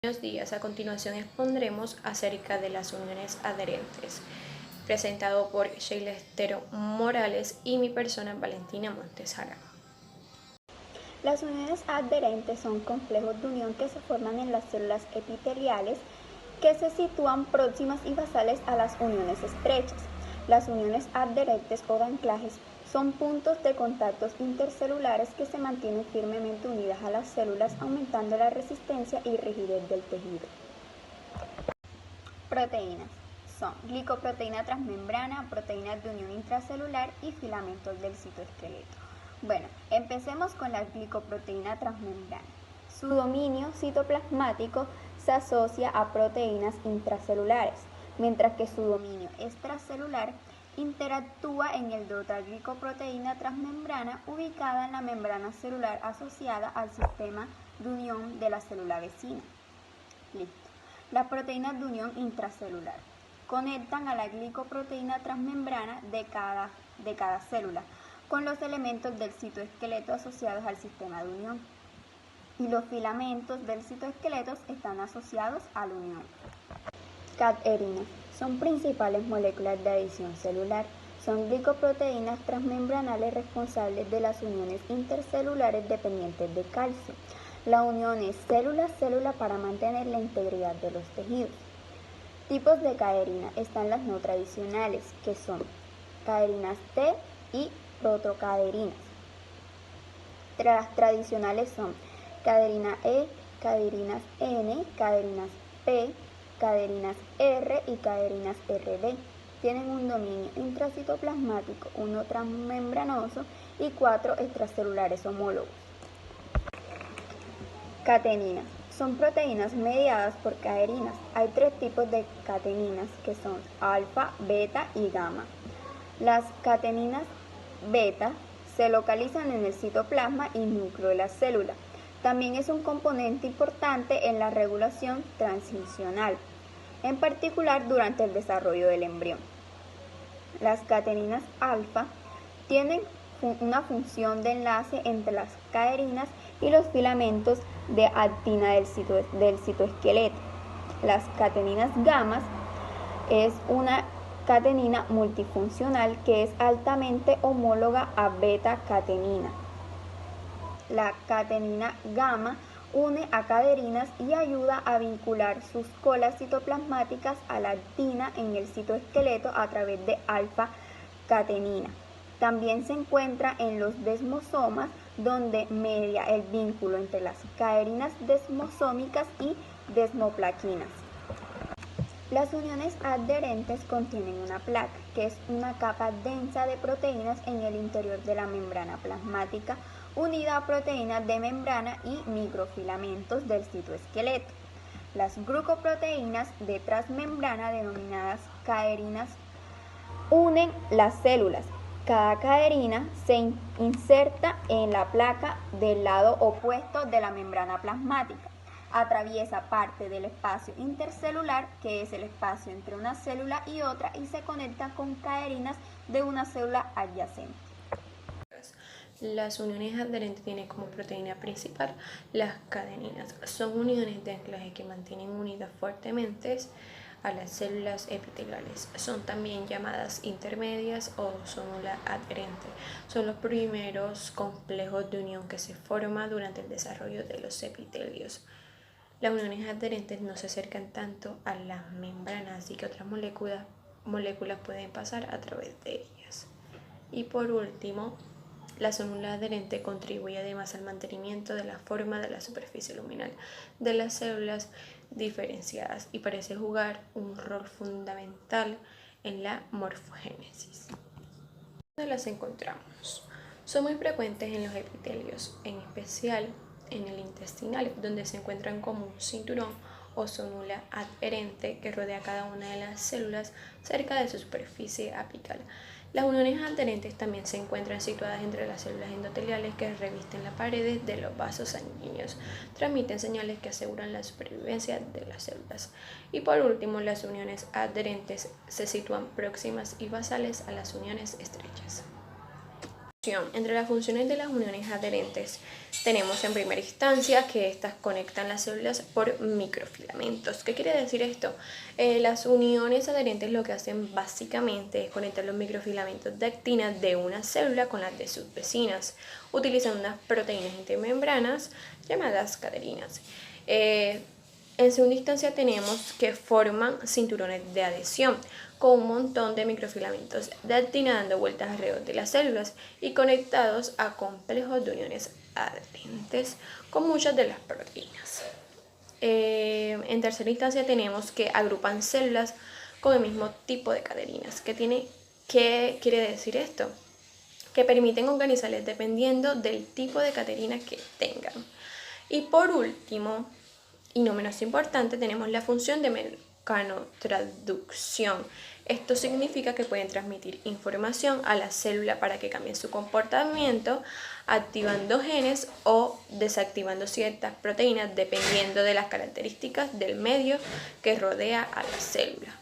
Buenos días, a continuación expondremos acerca de las uniones adherentes, presentado por Sheila Estero Morales y mi persona Valentina Montes Jara. Las uniones adherentes son complejos de unión que se forman en las células epiteliales que se sitúan próximas y basales a las uniones estrechas. Las uniones adherentes o de anclajes son puntos de contactos intercelulares que se mantienen firmemente unidas a las células, aumentando la resistencia y rigidez del tejido. Proteínas son glicoproteína transmembrana, proteínas de unión intracelular y filamentos del citoesqueleto. Bueno, empecemos con la glicoproteína transmembrana. Su dominio citoplasmático se asocia a proteínas intracelulares, mientras que su dominio extracelular interactúa en el de otra glicoproteína transmembrana ubicada en la membrana celular asociada al sistema de unión de la célula vecina. Listo. Las proteínas de unión intracelular conectan a la glicoproteína transmembrana de cada célula con los elementos del citoesqueleto asociados al sistema de unión. Y los filamentos del citoesqueleto están asociados a la unión. Cadherinas son principales moléculas de adhesión celular. Son glicoproteínas transmembranales responsables de las uniones intercelulares dependientes de calcio. La unión es célula-célula para mantener la integridad de los tejidos. Tipos de cadherina están las no tradicionales, que son cadherinas T y protocadherinas. Las tradicionales son cadherina E, cadherinas N, cadherinas P, cadherinas R y cadherinas RD. Tienen un dominio intracitoplasmático, 1 transmembranoso y 4 extracelulares homólogos. Cateninas son proteínas mediadas por cadherinas. Hay 3 tipos de cateninas que son alfa, beta y gamma. Las cateninas beta se localizan en el citoplasma y núcleo de la célula. También es un componente importante en la regulación transcripcional, en particular durante el desarrollo del embrión. Las cateninas alfa tienen una función de enlace entre las cadherinas y los filamentos de actina del citoesqueleto. Las cateninas gamma es una catenina multifuncional que es altamente homóloga a beta-catenina. La catenina gamma une a cadherinas y ayuda a vincular sus colas citoplasmáticas a la actina en el citoesqueleto a través de alfa-catenina. También se encuentra en los desmosomas, donde media el vínculo entre las cadherinas desmosómicas y desmoplaquinas. Las uniones adherentes contienen una placa, que es una capa densa de proteínas en el interior de la membrana plasmática, unida a proteínas de membrana y microfilamentos del citoesqueleto. Las glucoproteínas de transmembrana, denominadas cadherinas, unen las células. Cada cadherina se inserta en la placa del lado opuesto de la membrana plasmática. Atraviesa parte del espacio intercelular, que es el espacio entre una célula y otra, y se conecta con cadherinas de una célula adyacente. Las uniones adherentes tienen como proteína principal las cadeninas. Son uniones de anclaje que mantienen unidas fuertemente a las células epiteliales. Son también llamadas intermedias o sonula adherente. Son los primeros complejos de unión que se forman durante el desarrollo de los epitelios. Las uniones adherentes no se acercan tanto a las membranas, así que otras moléculas pueden pasar a través de ellas. Y por último, la sonula adherente contribuye además al mantenimiento de la forma de la superficie luminal de las células diferenciadas y parece jugar un rol fundamental en la morfogénesis. ¿Dónde las encontramos? Son muy frecuentes en los epitelios, en especial en el intestinal, donde se encuentran como un cinturón o sonula adherente que rodea cada una de las células cerca de su superficie apical. Las uniones adherentes también se encuentran situadas entre las células endoteliales que revisten las paredes de los vasos sanguíneos, transmiten señales que aseguran la supervivencia de las células. Y por último, las uniones adherentes se sitúan próximas y basales a las uniones estrechas. Entre las funciones de las uniones adherentes tenemos en primera instancia que estas conectan las células por microfilamentos. ¿Qué quiere decir esto? Las uniones adherentes lo que hacen básicamente es conectar los microfilamentos de actina de una célula con las de sus vecinas, utilizando unas proteínas intermembranas llamadas cadeninas. En segunda instancia tenemos que forman cinturones de adhesión con un montón de microfilamentos de actina dando vueltas alrededor de las células y conectados a complejos de uniones adherentes con muchas de las proteínas. En tercera instancia tenemos que agrupan células con el mismo tipo de cadeninas. ¿Qué quiere decir esto? Que permiten organizarles dependiendo del tipo de catenina que tengan. Y por último, y no menos importante, tenemos la función de mecanotransducción. Esto significa que pueden transmitir información a la célula para que cambie su comportamiento, activando genes o desactivando ciertas proteínas dependiendo de las características del medio que rodea a la célula.